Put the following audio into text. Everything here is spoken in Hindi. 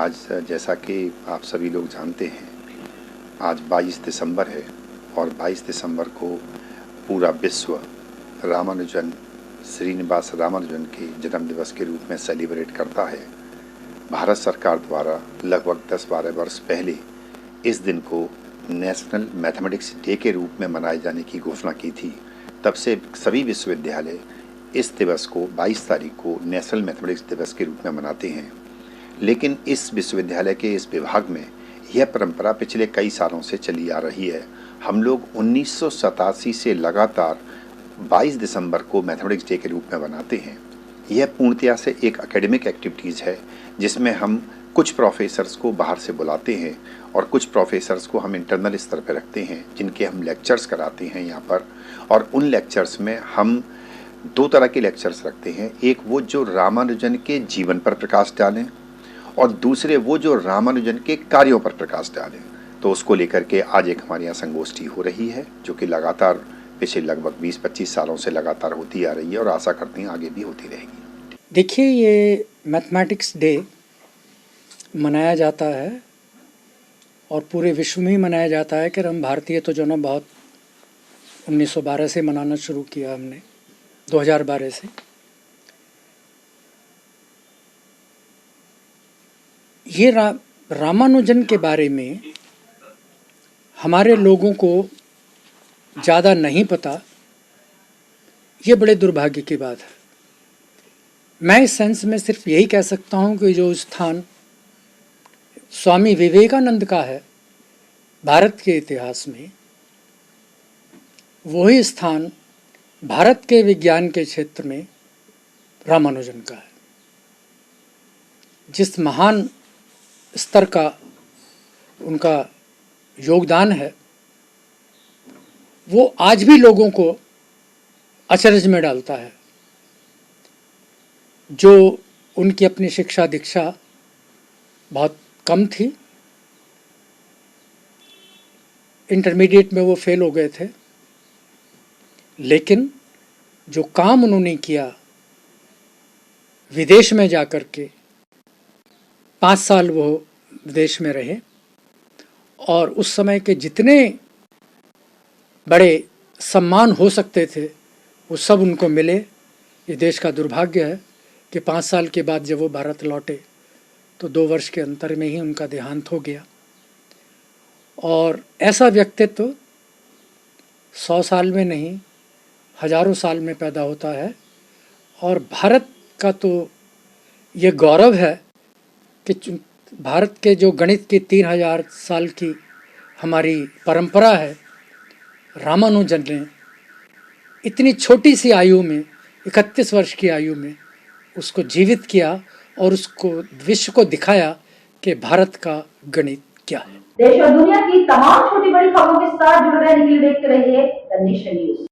आज जैसा कि आप सभी लोग जानते हैं, आज 22 दिसंबर है और 22 दिसंबर को पूरा विश्व रामानुजन श्रीनिवास रामानुजन के जन्म दिवस के रूप में सेलिब्रेट करता है। भारत सरकार द्वारा लगभग 10-12 वर्ष पहले इस दिन को नेशनल मैथमेटिक्स डे के रूप में मनाए जाने की घोषणा की थी। तब से सभी विश्वविद्यालय इस दिवस को 22 तारीख को नेशनल मैथमेटिक्स दिवस के रूप में मनाते हैं। लेकिन इस विश्वविद्यालय के इस विभाग में यह परंपरा पिछले कई सालों से चली आ रही है। हम लोग 1987 से लगातार 22 दिसंबर को मैथमेटिक्स डे के रूप में मनाते हैं। यह पूर्णतया से एक एकेडमिक एक्टिविटीज़ है जिसमें हम कुछ प्रोफेसर्स को बाहर से बुलाते हैं और कुछ प्रोफेसर्स को हम इंटरनल स्तर पर रखते हैं, जिनके हम लेक्चर्स कराते हैं यहाँ पर। और उन लेक्चर्स में हम दो तरह के लेक्चर्स रखते हैं। एक वो जो रामानुजन के जीवन पर प्रकाश डालें और दूसरे वो जो रामानुजन के कार्यों पर प्रकाश डालें। तो उसको लेकर के आज एक हमारे यहाँ संगोष्ठी हो रही है, जो कि लगातार पिछले लगभग 20-25 सालों से लगातार होती आ रही है और आशा करते हैं आगे भी होती रहेगी। देखिए, ये मैथमेटिक्स डे मनाया जाता है और पूरे विश्व में ही मनाया जाता है कि हम भारतीय तो जो ना बहुत 1912 से मनाना शुरू किया हमने, 2012 से। ये रामानुजन के बारे में हमारे लोगों को ज़्यादा नहीं पता, ये बड़े दुर्भाग्य की बात है। मैं इस सेंस में सिर्फ यही कह सकता हूँ कि जो स्थान स्वामी विवेकानंद का है भारत के इतिहास में, वही स्थान भारत के विज्ञान के क्षेत्र में रामानुजन का है। जिस महान स्तर का उनका योगदान है, वो आज भी लोगों को अचरज में डालता है। जो उनकी अपनी शिक्षा दीक्षा बहुत कम थी, इंटरमीडिएट में वो फेल हो गए थे, लेकिन जो काम उन्होंने किया विदेश में जाकर के, 5 साल वो विदेश में रहे और उस समय के जितने बड़े सम्मान हो सकते थे वो सब उनको मिले। ये देश का दुर्भाग्य है कि 5 साल के बाद जब वो भारत लौटे तो 2 वर्ष के अंतर में ही उनका देहांत हो गया। और ऐसा व्यक्तित्व 100 साल में नहीं, हजारों साल में पैदा होता है। और भारत का तो ये गौरव है कि भारत के जो गणित की 3000 साल की हमारी परंपरा है, रामानुजन ने इतनी छोटी सी आयु में, 31 वर्ष की आयु में उसको जीवित किया और उसको विश्व को दिखाया कि भारत का गणित क्या है। देश और दुनिया की तमाम छोटी बड़ी खबरों के साथ जुड़े रहने के लिए देखते रहिए द नेशन न्यूज।